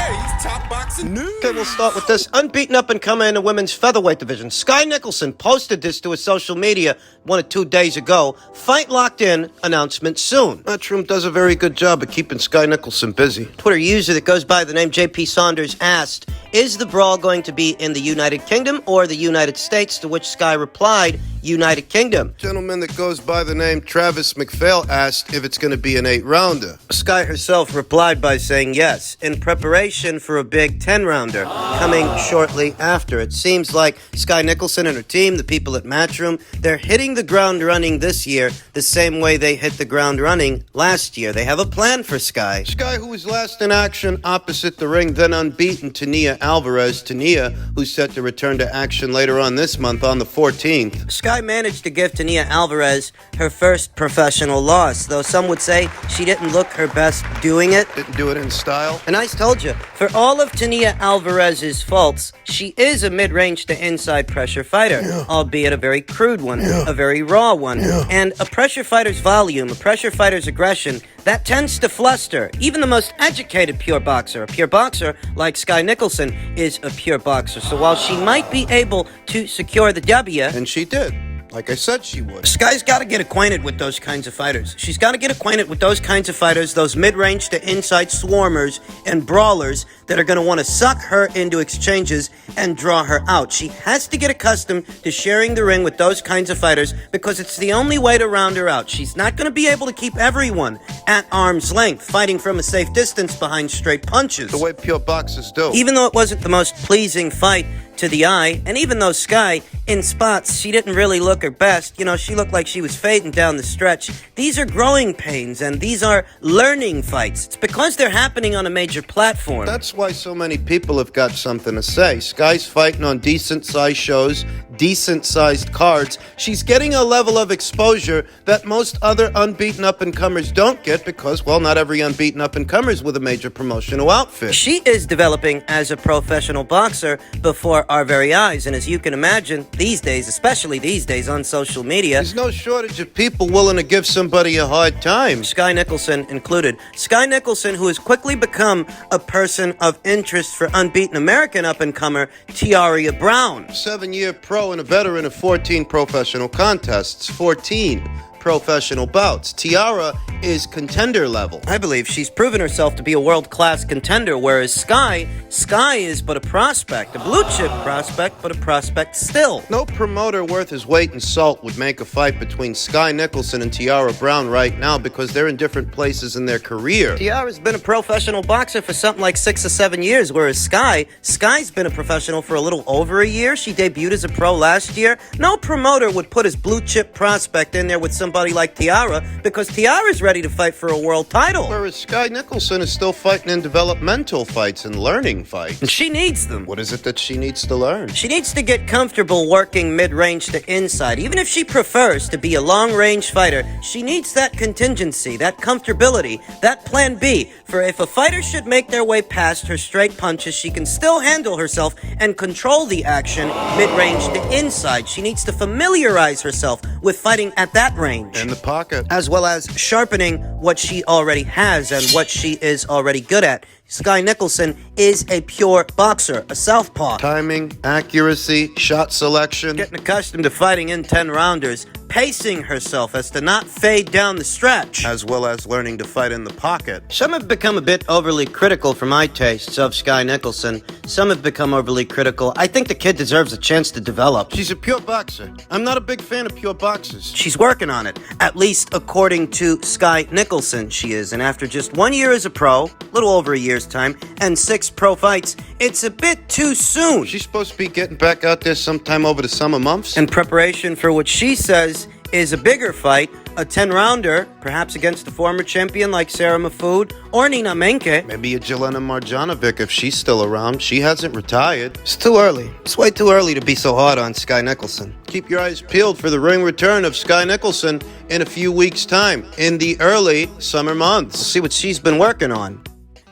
today's top boxing news. Okay, we'll start with this. Unbeaten up-and-comer in the women's featherweight division. Skye Nicholson posted this to his social media 1 or 2 days ago. Fight locked in, announcement soon. Matchroom does a very good job of keeping Skye Nicholson busy. Twitter user that goes by the name JP Saunders asked, is the brawl going to be in the United Kingdom or the United States? To which Skye replied, United Kingdom. Gentleman that goes by the name Travis McPhail asked if it's going to be an 8-rounder. Skye herself replied by saying yes, in preparation for a big 10-rounder coming shortly after. It seems like Skye Nicholson and her team, the people at Matchroom, they're hitting the ground running this year the same way they hit the ground running last year. They have a plan for Skye. Skye, who was last in action opposite the ring, then unbeaten Tania Alvarez. Tania, who's set to return to action later on this month on the 14th. Skye managed to give Tania Alvarez her first professional loss, though some would say she didn't look her best doing it. Didn't do it in style. And I told you, for all of Tania Alvarez's faults, she is a mid-range to inside pressure fighter, albeit a very crude one, a very raw one. And a pressure fighter's volume, a pressure fighter's aggression, that tends to fluster even the most educated pure boxer. A pure boxer, like Skye Nicholson, is a pure boxer. So while she might be able to secure the W, and she did, like I said she would, Skye's got to get acquainted with those kinds of fighters. She's got to get acquainted with those kinds of fighters, those mid-range to inside swarmers and brawlers that are going to want to suck her into exchanges and draw her out. She has to get accustomed to sharing the ring with those kinds of fighters because it's the only way to round her out. She's not going to be able to keep everyone at arm's length, fighting from a safe distance behind straight punches. The way pure boxers do. Even though it wasn't the most pleasing fight to the eye, and even though Skye, in spots, she didn't really look her best, she looked like she was fading down the stretch. These are growing pains, and these are learning fights. It's because they're happening on a major platform. That's why so many people have got something to say. Skye's fighting on decent-sized shows, decent-sized cards. She's getting a level of exposure that most other unbeaten up-and-comers don't get because, well, not every unbeaten up-and-comer is with a major promotional outfit. She is developing as a professional boxer before our very eyes, and as you can imagine, these days, especially these days on social media, there's no shortage of people willing to give somebody a hard time, Skye Nicholson included. Skye Nicholson, who has quickly become a person of interest for unbeaten American up-and-comer Tiara Brown. 7-year pro and a veteran of 14 professional contests, 14 professional bouts. Tiara is contender level. I believe she's proven herself to be a world-class contender, whereas Skye is but a prospect, a blue-chip prospect, but a prospect still. No promoter worth his weight in salt would make a fight between Skye Nicholson and Tiara Brown right now because they're in different places in their career. Tiara's been a professional boxer for something like 6 or 7 years, whereas Skye's been a professional for a little over a year. She debuted as a pro last year. No promoter would put his blue-chip prospect in there with somebody like Tiara because Tiara's ready to fight for a world title. Whereas Skye Nicholson is still fighting in developmental fights and learning fights. And she needs them. What is it that she needs to learn? She needs to get comfortable working mid-range to inside. Even if she prefers to be a long-range fighter, she needs that contingency, that comfortability, that plan B. For if a fighter should make their way past her straight punches, she can still handle herself and control the action mid-range to inside. She needs to familiarize herself with fighting at that range. In the pocket. As well as sharpening what she already has and what she is already good at. Skye Nicholson is a pure boxer, a southpaw. Timing, accuracy, shot selection. Getting accustomed to fighting in 10-rounders, pacing herself as to not fade down the stretch, as well as learning to fight in the pocket. Some have become a bit overly critical for my tastes of Skye Nicholson. Some have become overly critical. I think the kid deserves a chance to develop. She's a pure boxer. I'm not a big fan of pure boxers. She's working on it, at least according to Skye Nicholson she is. And after just 1 year as a pro, a little over a year's time, and 6 pro fights, it's a bit too soon. She's supposed to be getting back out there sometime over the summer months. In preparation for what she says is a bigger fight, a 10-rounder, perhaps against a former champion like Sarah Mahfoud or Nina Menke. Maybe a Jelena Marjanovic if she's still around. She hasn't retired. It's too early. It's way too early to be so hard on Skye Nicholson. Keep your eyes peeled for the ring return of Skye Nicholson in a few weeks' time, in the early summer months. See what she's been working on.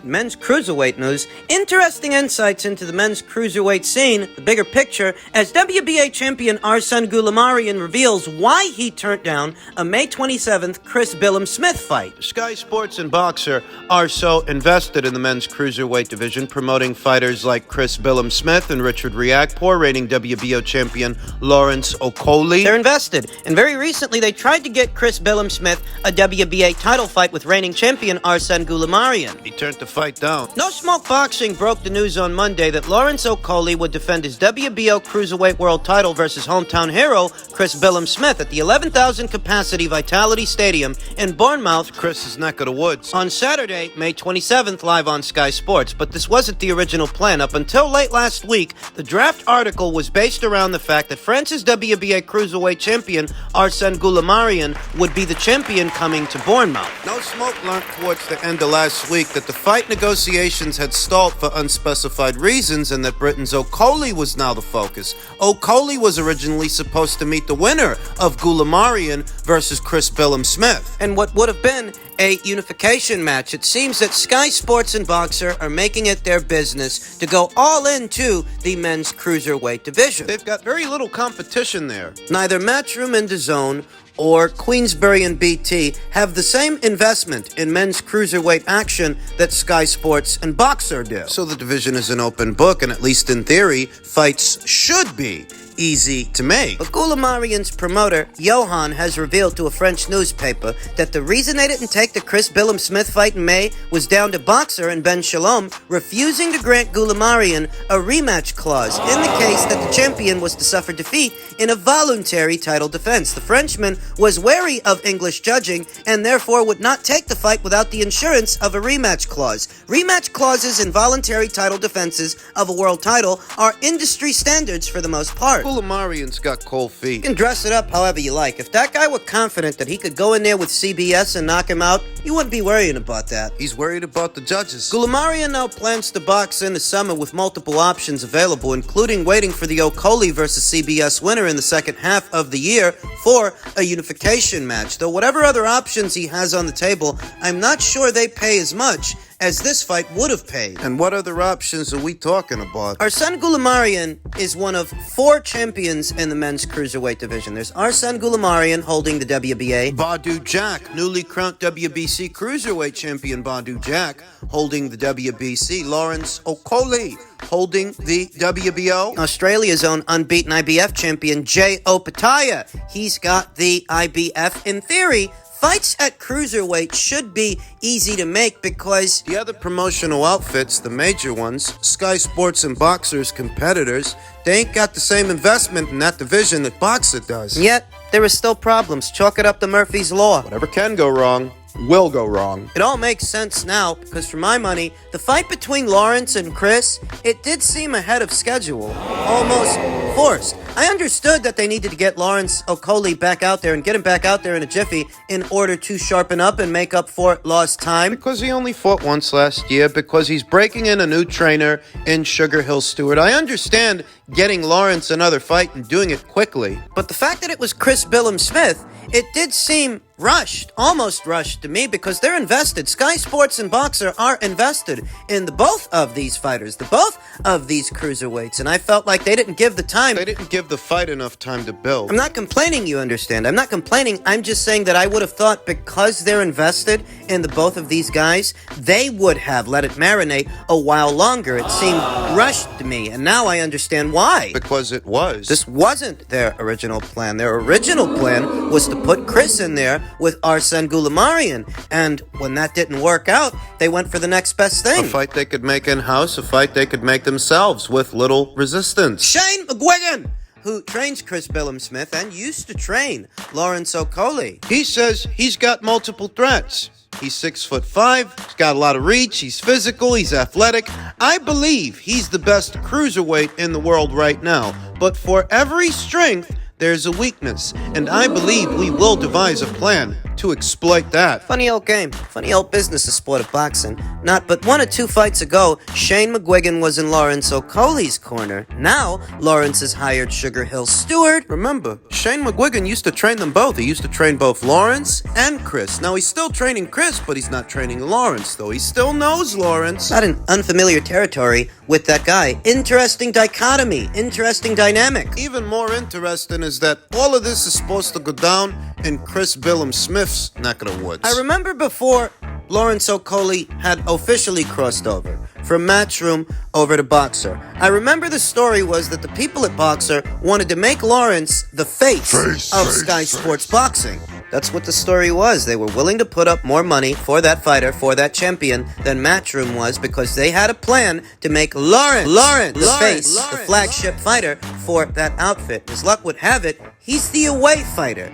Men's cruiserweight news, interesting insights into the men's cruiserweight scene, the bigger picture, as WBA champion Arsene Goulemarian reveals why he turned down a May 27th Chris Billiam-Smith fight. Sky Sports and Boxer are so invested in the men's cruiserweight division, promoting fighters like Chris Billiam-Smith and Richard Riakporhe, reigning WBO champion Lawrence Okolie. They're invested, and very recently they tried to get Chris Billiam-Smith a WBA title fight with reigning champion Arsene Goulemarian. He turned the fight down. No Smoke Boxing broke the news on Monday that Lawrence Okolie would defend his WBO Cruiserweight World title versus hometown hero Chris Billiam-Smith at the 11,000 capacity Vitality Stadium in Bournemouth, Chris's neck of the woods, on Saturday, May 27th, live on Sky Sports. But this wasn't the original plan. Up until late last week, the draft article was based around the fact that France's WBA Cruiserweight champion Arsene Goulemarian would be the champion coming to Bournemouth. No Smoke learned towards the end of last week that the fight negotiations had stalled for unspecified reasons and that Britain's Okolie was now the focus. Okolie was originally supposed to meet the winner of Goulemarian versus Chris Billiam-Smith, and what would have been a unification match. It seems that Sky Sports and Boxer are making it their business to go all into the men's cruiserweight division. They've got very little competition there. Neither Matchroom and DAZN or Queensberry and BT have the same investment in men's cruiserweight action that Sky Sports and Boxer do. So the division is an open book, and at least in theory, fights should be easy to make. But Goulemarian's promoter, Johan, has revealed to a French newspaper that the reason they didn't take the Chris Billiam-Smith fight in May was down to Boxer and Ben Shalom refusing to grant Goulemarian a rematch clause in the case that the champion was to suffer defeat in a voluntary title defense. The Frenchman was wary of English judging and therefore would not take the fight without the insurance of a rematch clause. Rematch clauses in voluntary title defenses of a world title are industry standards for the most part. Goulemarian's got cold feet. You can dress it up however you like. If that guy were confident that he could go in there with CBS and knock him out, you wouldn't be worrying about that. He's worried about the judges. Goulemarian now plans to box in the summer with multiple options available, including waiting for the Okolie versus CBS winner in the second half of the year for a unification match. Though whatever other options he has on the table, I'm not sure they pay as much as this fight would have paid. And what other options are we talking about? Arsene Goulemarian is one of 4 champions in the men's cruiserweight division. There's Arsene Goulemarian holding the WBA. Badou Jack, newly crowned WBC cruiserweight champion Badou Jack, holding the WBC. Lawrence Okolie, holding the WBO. Australia's own unbeaten IBF champion Jay Opataya. He's got the IBF. In theory, fights at cruiserweight should be easy to make because the other promotional outfits, the major ones, Sky Sports and Boxer's competitors, they ain't got the same investment in that division that Boxer does. And yet, there are still problems. Chalk it up to Murphy's Law. Whatever can go wrong will go wrong. It all makes sense now because for my money, the fight between Lawrence and Chris, it did seem ahead of schedule, almost forced. I understood that they needed to get Lawrence Okolie back out there and get him back out there in a jiffy in order to sharpen up and make up for lost time. Because he only fought once last year, because he's breaking in a new trainer in Sugar Hill Stewart. I understand getting Lawrence another fight and doing it quickly. But the fact that it was Chris Billiam-Smith, it did seem rushed, almost rushed to me, because they're invested. Sky Sports and Boxer are invested in the both of these fighters, the both of these cruiserweights, and I felt like they didn't give the time. They didn't give the fight enough time to build. I'm not complaining, you understand. I'm not complaining. I'm just saying that I would have thought because they're invested in the both of these guys, they would have let it marinate a while longer. It seemed rushed to me, and now I understand why. Because it was. This wasn't their original plan. Their original plan was to put Chris in there with Arsene Goulemarian, and when that didn't work out, they went for the next best thing. A fight they could make in-house, a fight they could make themselves with little resistance. Shane McGuigan, who trains Chris Billiam-Smith and used to train Lawrence Okolie, he says he's got multiple threats. He's 6'5", he's got a lot of reach, he's physical, he's athletic. I believe he's the best cruiserweight in the world right now, but for every strength, there's a weakness, and I believe we will devise a plan to exploit that. Funny old game. Funny old business, the sport of boxing. Not but 1 or 2 fights ago, Shane McGuigan was in Lawrence Okolie's corner. Now, Lawrence has hired Sugar Hill Stewart. Remember, Shane McGuigan used to train them both. He used to train both Lawrence and Chris. Now, he's still training Chris, but he's not training Lawrence, though. He still knows Lawrence. Not in unfamiliar territory with that guy. Interesting dichotomy. Interesting dynamic. Even more interesting is that all of this is supposed to go down in Chris Billiam-Smith's neck of the woods. I remember before Lawrence Okolie had officially crossed over from Matchroom over to Boxer. I remember the story was that the people at Boxer wanted to make Lawrence the face of Sky Sports Boxing. That's what the story was. They were willing to put up more money for that fighter, for that champion, than Matchroom was because they had a plan to make Lawrence the face, the flagship fighter for that outfit. As luck would have it, he's the away fighter.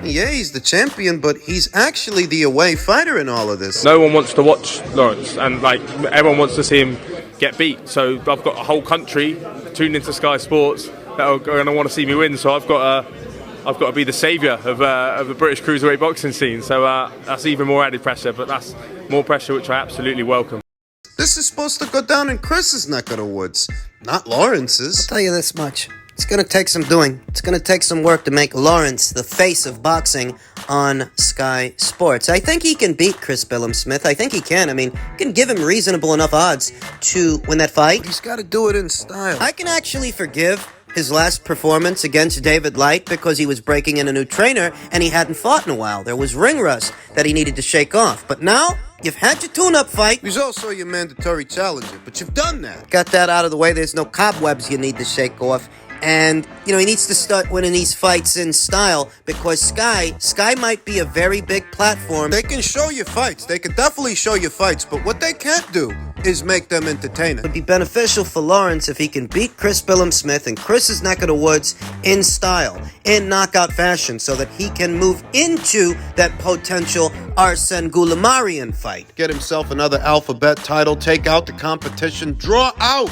Yeah, he's the champion, but he's actually the away fighter in all of this. No one wants to watch Lawrence, and everyone wants to see him get beat. So I've got a whole country tuned into Sky Sports that are going to want to see me win. So I've got to be the saviour of the British cruiserweight boxing scene. So that's even more added pressure, but that's more pressure which I absolutely welcome. This is supposed to go down in Chris's neck of the woods, not Lawrence's. I'll tell you this much. It's going to take some doing. It's going to take some work to make Lawrence the face of boxing on Sky Sports. I think he can beat Chris Billiam-Smith. I think he can. I mean, you can give him reasonable enough odds to win that fight. But he's got to do it in style. I can actually forgive his last performance against David Light because he was breaking in a new trainer and he hadn't fought in a while. There was ring rust that he needed to shake off. But now, you've had your tune-up fight. He's also your mandatory challenger, but you've done that. Got that out of the way. There's no cobwebs you need to shake off. And, he needs to start winning these fights in style because Skye might be a very big platform. They can show you fights. They can definitely show you fights, but what they can't do is make them entertaining. It would be beneficial for Lawrence if he can beat Chris Billiam-Smith in Chris's neck of the woods in style, in knockout fashion, so that he can move into that potential Arsene Goulemarian fight. Get himself another alphabet title, take out the competition, draw out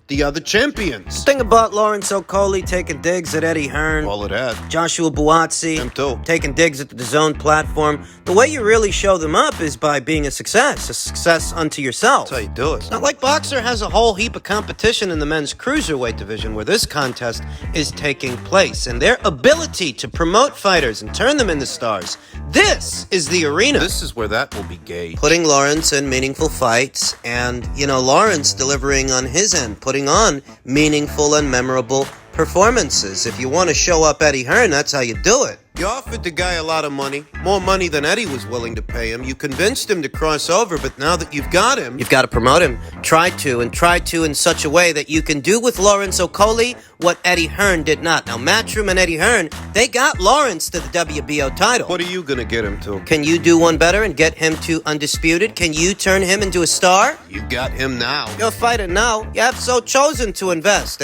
the other champions. Thing about Lawrence Okolie taking digs at Eddie Hearn, All of that. Joshua Buatsi, Him too. taking digs at the DAZN platform. The way you really show them up is by being a success unto yourself. That's how you do it. It's not like Boxer has a whole heap of competition in the men's cruiserweight division where this contest is taking place, and their ability to promote fighters and turn them into stars. This is the arena. This is where that will be gay. Putting Lawrence in meaningful fights and, Lawrence delivering on his end, putting on meaningful and memorable performances. If you want to show up Eddie Hearn, that's how you do it. You offered the guy a lot of money, more money than Eddie was willing to pay him. You convinced him to cross over, but now that you've got him, you've got to promote him. Try to in such a way that you can do with Lawrence Okolie what Eddie Hearn did not. Now, Matchroom and Eddie Hearn, they got Lawrence to the WBO title. What are you going to get him to? Can you do one better and get him to undisputed? Can you turn him into a star? You got him now. You're a fighter now. You have so chosen to invest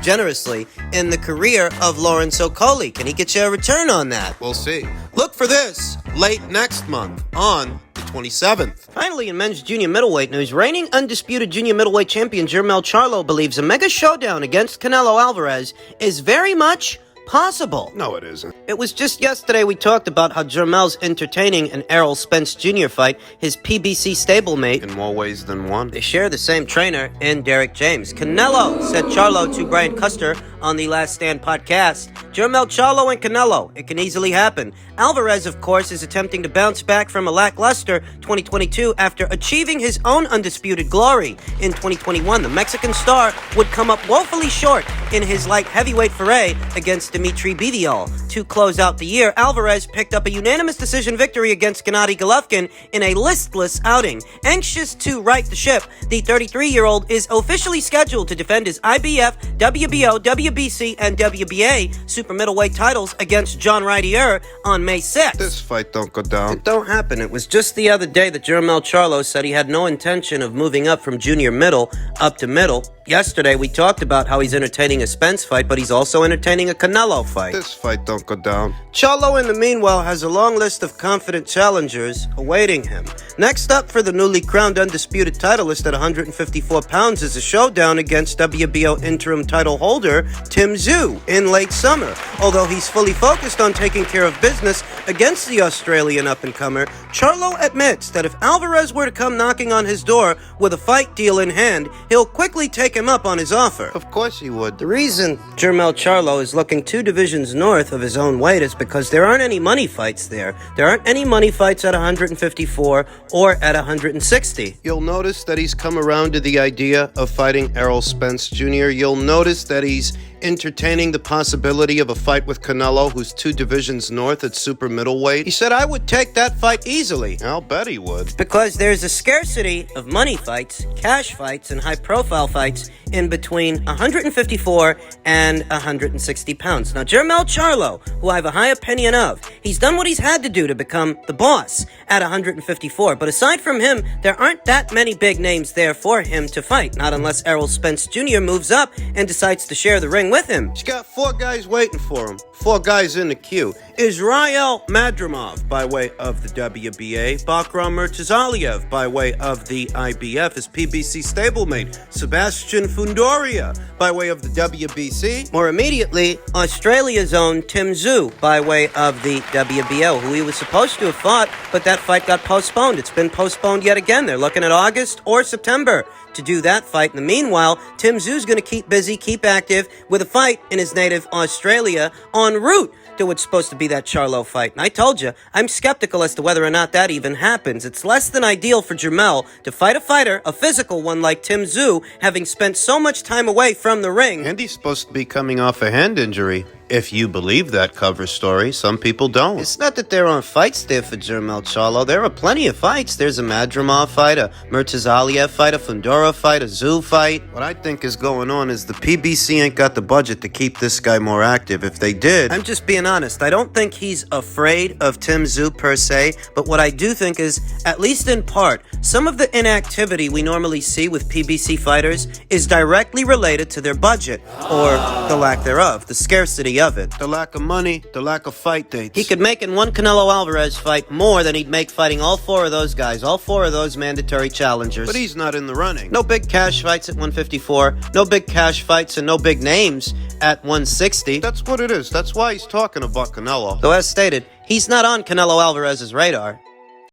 generously in the career of Lawrence Okolie. Can he get you a return on that? We'll see. Look for this late next month on the 27th. Finally, in men's junior middleweight news, reigning undisputed junior middleweight champion Mell Charlo believes a mega showdown against Canelo Alvarez is very much possible. No, it isn't. It was just yesterday we talked about how Jermel's entertaining an Errol Spence Jr. fight, his PBC stablemate. In more ways than one. They share the same trainer in Derek James. Canelo, said Charlo to Brian Custer on the Last Stand podcast. Jermel Charlo and Canelo. It can easily happen. Alvarez, of course, is attempting to bounce back from a lackluster 2022 after achieving his own undisputed glory. In 2021, the Mexican star would come up woefully short in his light heavyweight foray against Dmitry Bivol. To close out the year, Alvarez picked up a unanimous decision victory against Gennady Golovkin in a listless outing. Anxious to right the ship, the 33-year-old is officially scheduled to defend his IBF, WBO, WBC, and WBA super middleweight titles against John Rydier on May 6th. This fight don't go down. It don't happen. It was just the other day that Jermel Charlo said he had no intention of moving up from junior middle up to middle. Yesterday, we talked about how he's entertaining a Spence fight, but he's also entertaining a Canelo fight. This fight don't go down. Charlo, in the meanwhile, has a long list of confident challengers awaiting him. Next up for the newly crowned undisputed titleist at 154 pounds is a showdown against WBO interim title holder Tim Tszyu in late summer. offer. Although he's fully focused on taking care of business against the Australian up-and-comer, Charlo admits that if Alvarez were to come knocking on his door with a fight deal in hand, he'll quickly take him up on his offer. Of course he would. The reason Jermell Charlo is looking 2 divisions north of his own weight is because there aren't any money fights there. There aren't any money fights at 154 or at 160. You'll notice that he's come around to the idea of fighting Errol Spence Jr. You'll notice that he's entertaining the possibility of a fight with Canelo, who's 2 divisions north at super middleweight. He said, I would take that fight easily. I'll bet he would. Because there's a scarcity of money fights, cash fights, and high-profile fights in between 154 and 160 pounds. Now, Jermell Charlo, who I have a high opinion of, he's done what he's had to do to become the boss at 154. But aside from him, there aren't that many big names there for him to fight. Not unless Errol Spence Jr. moves up and decides to share the ring with him. He's got 4 guys waiting for him. 4 guys in the queue. Israel Madrimov by way of the WBA. Bakram Murtazaliev by way of the IBF. His PBC stablemate. Sebastian Fundoria by way of the WBC. More immediately, Australia's own Tim Tszyu by way of the WBO, who he was supposed to have fought, but that fight got postponed. It's been postponed yet again. They're looking at August or September to do that fight. In the meanwhile, Tim Tszyu's going to keep busy, keep active with a fight in his native Australia en route to what's supposed to be that Charlo fight. And I told you, I'm skeptical as to whether or not that even happens. It's less than ideal for Jermell to fight a fighter, a physical one like Tim Tszyu, having spent so much time away from the ring. And he's supposed to be coming off a hand injury. If you believe that cover story, some people don't. It's not that there aren't fights there for Jermell Charlo. There are plenty of fights. There's a Madrimov fight, a Murtazaliev fight, a Fundora fight, a Tszyu fight. What I think is going on is the PBC ain't got the budget to keep this guy more active. If they did... I'm just being honest. I don't think he's afraid of Tim Tszyu per se, but what I do think is, at least in part, some of the inactivity we normally see with PBC fighters is directly related to their budget, or the lack thereof, the scarcity of it. The lack of money, the lack of fight dates. He could make in one Canelo Alvarez fight more than he'd make fighting all 4 of those guys, all 4 of those mandatory challengers. But he's not in the running. No big cash fights at 154, no big cash fights and no big names at 160. That's what it is. That's why he's talking about Canelo. Though as stated, he's not on Canelo Alvarez's radar.